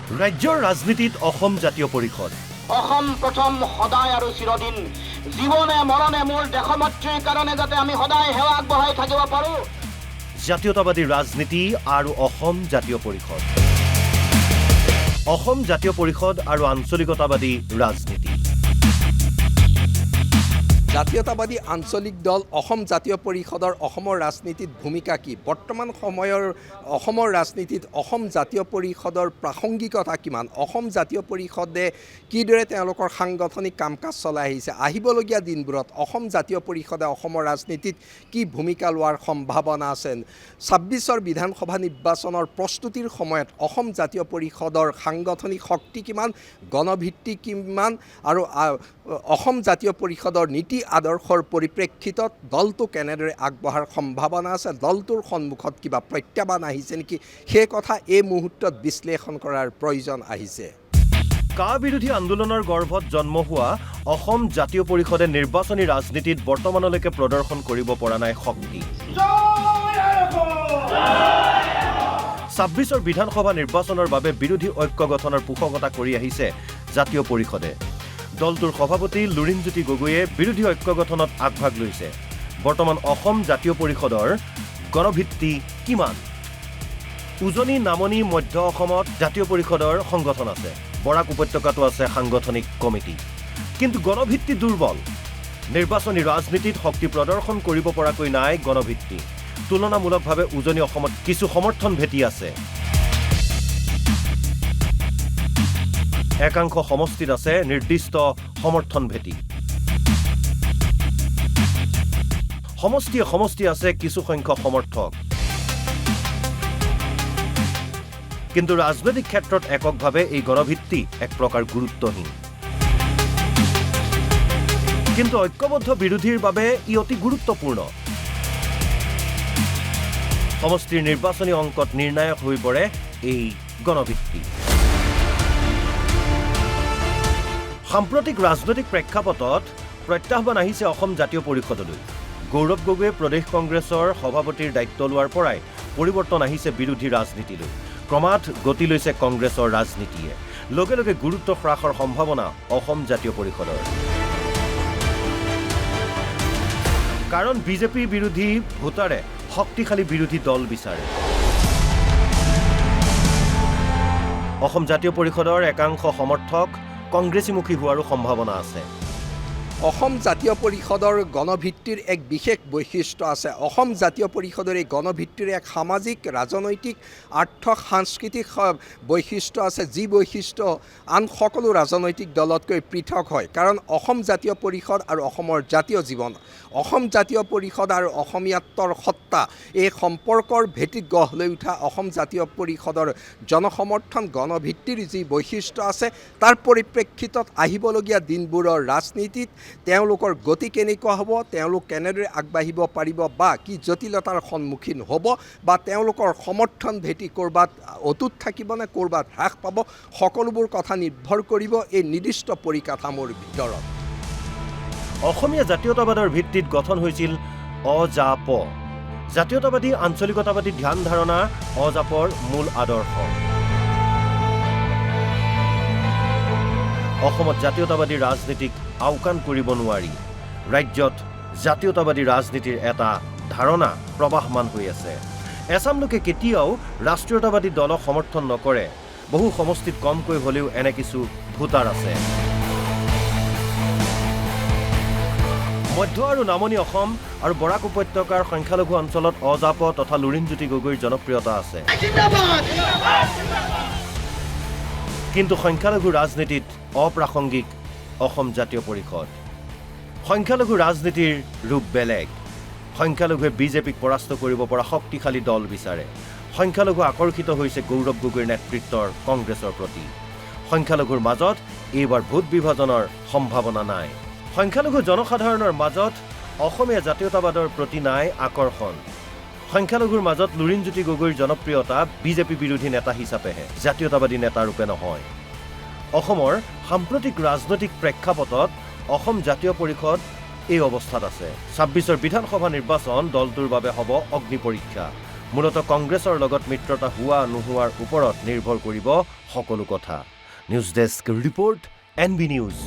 ৰাজ্যৰ ৰাজনীতিত অসম জাতীয় পৰিষদ অসম প্ৰথম সদায় আৰু চিৰদিন জীৱনে মৰণে মোৰ দেশমাতৃৰ কাৰণে যাতে আমি সদায় সেৱা আগবঢ়াই থাকিব পাৰোঁ। জাতীয়তাবাদী ৰাজনীতি আৰু অসম জাতীয় পৰিষদ অসম জাতীয় পৰিষদ আৰু আঞ্চলিকতাবাদী ৰাজনীতি জাতীয়তাবাদী আঞ্চলিক দল অসম জাতীয় পৰিষদৰ অসমৰ ৰাজনীতিত ভূমিকা কি বৰ্তমান সময়ৰ অসমৰ ৰাজনীতিত অসম জাতীয় পৰিষদৰ প্ৰাসংগিকতা কিমান অসম জাতীয় পৰিষদে কিদৰে তেওঁলোকৰ সাংগঠনিক কাম কাজ চলাই আহিছে আহিবলগীয়া দিনবোৰত অসম জাতীয় পৰিষদে অসমৰ ৰাজনীতিত কি ভূমিকা লোৱাৰ সম্ভাৱনা আছে ২৬ৰ বিধানসভা নিৰ্বাচনৰ প্ৰস্তুতিৰ সময়ত অসম জাতীয় পৰিষদৰ সাংগঠনিক শক্তি কিমান গণভিত্তি কিমান আৰু অসম জাতীয় পৰিষদৰ নীতি আদৰ্শৰ পৰিপ্ৰেক্ষিতত দলটো কেনেদৰে আগবঢ়াৰ সম্ভাৱনা আছে দলটোৰ সন্মুখত কিবা প্ৰত্যাহ্বান আহিছে নেকি সেই কথা এই মুহূৰ্তত বিশ্লেষণ কৰাৰ প্ৰয়োজন আহিছে কা বিৰোধী আন্দোলনৰ গৰ্ভত জন্ম হোৱা অসম জাতীয় পৰিষদে নিৰ্বাচনী ৰাজনীতিত বৰ্তমানলৈকে প্ৰদৰ্শন কৰিব পৰা নাই শক্তি ২৬ৰ বিধানসভা নিৰ্বাচনৰ বাবে বিৰোধী ঐক্য গঠনৰ পোষকতা কৰি আহিছে জাতীয় পৰিষদে দলটোৰ সভাপতি লুৰিণজ্যোতি গগৈয়ে বিৰোধী ঐক্য গঠনত আগভাগ লৈছে বৰ্তমান অসম জাতীয় পৰিষদৰ গণভিত্তি কিমান উজনি নামনি মধ্য অসমত জাতীয় পৰিষদৰ সংগঠন আছে বৰাক উপত্যকাতো আছে সাংগঠনিক কমিটি কিন্তু গণভিত্তি দুৰ্বল নিৰ্বাচনী ৰাজনীতিত শক্তি প্ৰদৰ্শন কৰিব পৰাকৈ নাই গণভিত্তি তুলনামূলকভাৱে উজনি অসমত কিছু সমৰ্থন ভেটি আছে একাংশ সমষ্টিত আছে নিৰ্দিষ্ট সমৰ্থন ভেটি সমষ্টি আছে কিছু সংখ্যক সমৰ্থক কিন্তু ৰাজনৈতিক ক্ষেত্ৰত এককভাৱে এই গণভিত্তি এক প্ৰকাৰ গুৰুত্বহীন কিন্তু ঐক্যবদ্ধ বিৰোধীৰ বাবে ই অতি গুৰুত্বপূৰ্ণ সমষ্টিৰ নিৰ্বাচনী অংকত নিৰ্ণায়ক হৈ পৰে এই গণভিত্তি সাম্প্ৰতিক ৰাজনৈতিক প্ৰেক্ষাপটত প্ৰত্যাহ্বান আহিছে অসম জাতীয় পৰিষদলৈ গৌৰৱ গগৈয়ে প্ৰদেশ কংগ্ৰেছৰ সভাপতিৰ দায়িত্ব লোৱাৰ পৰাই পৰিৱৰ্তন আহিছে বিৰোধী ৰাজনীতিলৈ ক্ৰমাৎ গতি লৈছে কংগ্ৰেছৰ ৰাজনীতিয়ে লগে লগে গুৰুত্ব হ্ৰাসৰ সম্ভাৱনা অসম জাতীয় পৰিষদৰ কাৰণ বিজেপি বিৰোধী ভোটাৰে শক্তিশালী বিৰোধী দল বিচাৰে অসম জাতীয় পৰিষদৰ একাংশ সমৰ্থক কংগ্ৰেছীমুখী হোৱাৰো সম্ভাৱনা আছে অসম জাতীয় পৰিষদৰ গণভিত্তিৰ এক বিশেষ বৈশিষ্ট্য আছে অসম জাতীয় পৰিষদৰ এই গণভিত্তিৰ এক সামাজিক ৰাজনৈতিক আৰ্থ সাংস্কৃতিক বৈশিষ্ট্য আছে যি বৈশিষ্ট্য আন সকলো ৰাজনৈতিক দলতকৈ পৃথক হয় কাৰণ অসম জাতীয় পৰিষদ আৰু অসমৰ জাতীয় জীৱন অসম জাতীয় পৰিষদ আৰু অসমীয়াত্বৰ সত্তা এই সম্পৰ্কৰ ভেটিত গঢ় লৈ উঠা অসম জাতীয় পৰিষদৰ জনসমৰ্থন গণভিত্তিৰ যি বৈশিষ্ট্য আছে তাৰ পৰিপ্ৰেক্ষিতত আহিবলগীয়া দিনবোৰৰ ৰাজনীতিত তেওঁলোকৰ গতি কেনেকুৱা হ'ব তেওঁলোক কেনেদৰে আগবাঢ়িব পাৰিব বা কি জটিলতাৰ সন্মুখীন হ'ব বা তেওঁলোকৰ সমৰ্থন ভেটি ক'ৰবাত অটুট থাকিবনে ক'ৰবাত হ্ৰাস পাব সকলোবোৰ কথা নিৰ্ভৰ কৰিব এই নিৰ্দিষ্ট পৰিকাঠামোৰ ভিতৰত অসমীয়া জাতীয়তাবাদৰ ভিত্তিত গঠন হৈছিল অজাপ জাতীয়তাবাদী আঞ্চলিকতাবাদী ধ্যান ধাৰণা অজাপৰ মূল আদৰ্শ অসমত জাতীয়তাবাদী ৰাজনীতিক আওকাণ কৰিব নোৱাৰি ৰাজ্যত জাতীয়তাবাদী ৰাজনীতিৰ এটা ধাৰণা প্ৰবাহমান হৈ আছে এচাম লোকে কেতিয়াও ৰাষ্ট্ৰীয়তাবাদী দলক সমৰ্থন নকৰে বহু সমষ্টিত কমকৈ হ'লেও এনে কিছু ভোটাৰ আছে মধ্য আৰু নামনি অসম আৰু বৰাক উপত্যকাৰ সংখ্যালঘু অঞ্চলত অজাপ তথা লুৰিণজ্যোতি গগৈৰ জনপ্ৰিয়তা আছে কিন্তু সংখ্যালঘু ৰাজনীতিত অপ্ৰাসংগিক অসম জাতীয় পৰিষদ সংখ্যালঘু ৰাজনীতিৰ ৰূপ বেলেগ সংখ্যালঘুৱে বিজেপিক পৰাস্ত কৰিব পৰা শক্তিশালী দল বিচাৰে সংখ্যালঘু আকৰ্ষিত হৈছে গৌৰৱ গগৈৰ নেতৃত্বৰ কংগ্ৰেছৰ প্ৰতি সংখ্যালঘুৰ মাজত এইবাৰ ভোট বিভাজনৰ সম্ভাৱনা নাই সংখ্যালঘু জনসাধাৰণৰ মাজত অসমীয়া জাতীয়তাবাদৰ প্ৰতি নাই আকৰ্ষণ সংখ্যালঘুৰ মাজত লুৰিণজ্যোতি গগৈৰ জনপ্ৰিয়তা বিজেপি বিৰোধী নেতা হিচাপেহে জাতীয়তাবাদী নেতা ৰূপে নহয় অসমৰ সাম্প্ৰতিক ৰাজনৈতিক প্ৰেক্ষাপটত অসম জাতীয় পৰিষদ এই অৱস্থাত আছে ২৬ৰ বিধানসভা নিৰ্বাচন দলটোৰ বাবে হ'ব অগ্নি পৰীক্ষা মূলতঃ কংগ্ৰেছৰ লগত মিত্ৰতা হোৱা নোহোৱাৰ ওপৰত নিৰ্ভৰ কৰিব সকলো কথা। News desk report, NB news.